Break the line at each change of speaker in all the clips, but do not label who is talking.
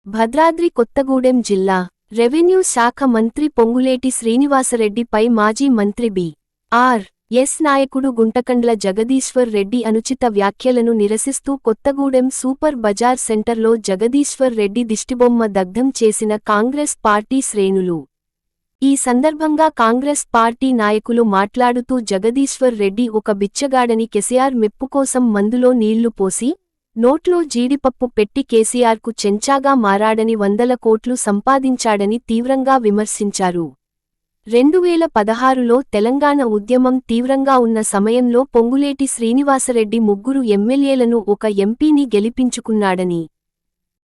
భద్రాద్రి కొత్తగూడెం జిల్లా రెవెన్యూ శాఖ మంత్రి పొంగులేటి శ్రీనివాసరెడ్డిపై మాజీ మంత్రి బి.ఆర్.ఎస్. నాయకుడు గుంటకండ్ల జగదీశ్వర్ రెడ్డి అనుచిత వ్యాఖ్యలను నిరసిస్తూ కొత్తగూడెం సూపర్ బజార్ సెంటర్లో జగదీశ్వర్ రెడ్డి దిష్టిబొమ్మ దగ్ధం చేసిన కాంగ్రెస్ పార్టీ శ్రేణులు. ఈ సందర్భంగా కాంగ్రెస్ పార్టీ నాయకులు మాట్లాడుతూ జగదీశ్వర్ రెడ్డి ఒక బిచ్చగాడని, కేసీఆర్ మెప్పుకోసం మందులో నీళ్లు పోసి నోట్లో జీడిపప్పు పెట్టి కేసీఆర్కు చెంచాగా మారాడని, 100 కోట్లు సంపాదించాడని తీవ్రంగా విమర్శించారు. 2016లో తెలంగాణ ఉద్యమం తీవ్రంగా ఉన్న సమయంలో పొంగులేటి శ్రీనివాసరెడ్డి 3 ఎమ్మెల్యేలను ఒక ఎంపీని గెలిపించుకున్నాడని,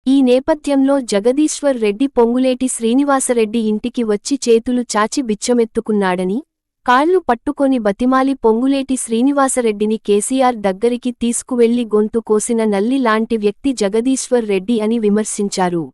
ఈ నేపథ్యంలో జగదీశ్వర్ రెడ్డి పొంగులేటి శ్రీనివాసరెడ్డి ఇంటికి వచ్చి చేతులు చాచి బిచ్చమెత్తుకున్నాడని, కాళ్లు పట్టుకొని బతిమాలి పొంగులేటి శ్రీనివాసరెడ్డిని కేసీఆర్ దగ్గరికి తీసుకువెళ్లి గొంతు కోసిన నల్లి లాంటి వ్యక్తి జగదీశ్వర్ రెడ్డి అని విమర్శించారు.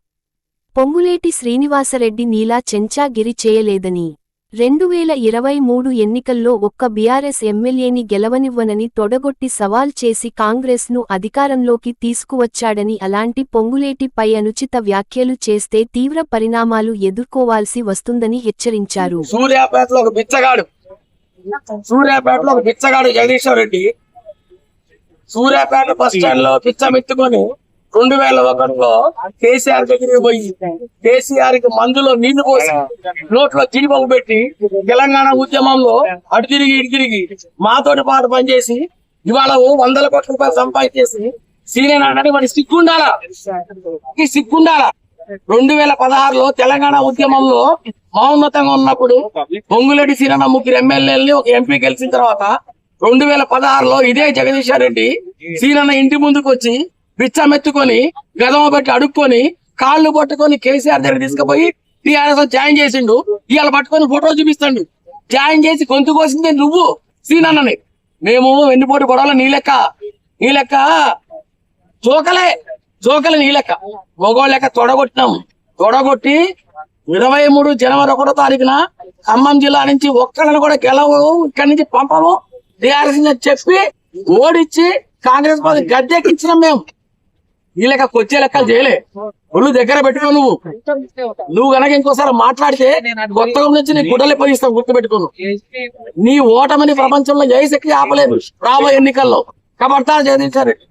పొంగులేటి శ్రీనివాసరెడ్డి నీలా చెంచాగిరి చేయలేదని, 2023 ఎన్నికల్లో ఒక్క బీఆర్ఎస్ ఎమ్మెల్యేని గెలవనివ్వనని తొడగొట్టి సవాల్ చేసి కాంగ్రెస్ను అధికారంలోకి తీసుకువచ్చాడని, అలాంటి పొంగులేటిపై అనుచిత వ్యాఖ్యలు చేస్తే తీవ్ర పరిణామాలు ఎదుర్కోవాల్సి వస్తుందని హెచ్చరించారు.
సూర్యాపేటలో ఒక బిచ్చగాడు జగదీశ్వర్ రెడ్డి సూర్యాపేట బస్ స్టాండ్ లో పిచ్చమెత్తుకొని 2001లో కేసీఆర్ దగ్గరికి పోయి కేసీఆర్ కి మందులో నీళ్లు పోసి నోట్లో జీడిపప్పు పెట్టి తెలంగాణ ఉద్యమంలో అటు తిరిగి ఇటు తిరిగి మాతోటి పాటు పనిచేసి ఇవాళ 100 కోట్ల రూపాయలు సంపాదించేసి సీనియర్ అంటే మరి సిగ్గుండాలా 2016లో తెలంగాణ ఉద్యమంలో మౌన్నతంగా ఉన్నప్పుడు పొంగులేటి సీనన్న 3 ఎమ్మెల్యేలని ఒక ఎంపీ గెలిచిన తర్వాత 2016లో ఇదే జగదీశ్వర్ రెడ్డి సీనన్న ఇంటి ముందుకు వచ్చి బిచ్చమెత్తుకొని గదమ పెట్టి అడుక్కొని కాళ్ళు పట్టుకొని కేసీఆర్ దగ్గర తీసుకుపోయి టీఆర్ఎస్ జాయిన్ చేసిండు. ఇవాళ పట్టుకొని ఫోటో చూపిస్తాడు. జాయిన్ చేసి గొంతు కోసింది నువ్వు సీనన్నని. మేము వెన్నుపోటు గొడవలు నీ లెక్క జోకలే నీ లెక్క మగోళ్ళ లెక్క తొడగొట్టి 23 జనవరి 1వ తారీఖున ఖమ్మం జిల్లా నుంచి ఒక్కళ్ళని కూడా గెలవు, ఇక్కడి నుంచి పంపము టీఆర్ఎస్ చెప్పి ఓడిచ్చి కాంగ్రెస్ పార్టీ గద్దెక్కించినాం. మేము ఈ లెక్క కొచ్చే లెక్కలు చేయలే. ఒళ్ళు దగ్గర పెట్టుకో. నువ్వు గనక ఇంకోసారి మాట్లాడితే కొత్తగా నుంచి నీ గుడ్డలే పోయిస్తావు. గుర్తు పెట్టుకోను. నీ ఓటమిని ప్రపంచంలో జయశక్తి ఆపలేదు రాబోయే ఎన్నికల్లో. కాబట్టి జగదీశ్వర్ రెడ్డి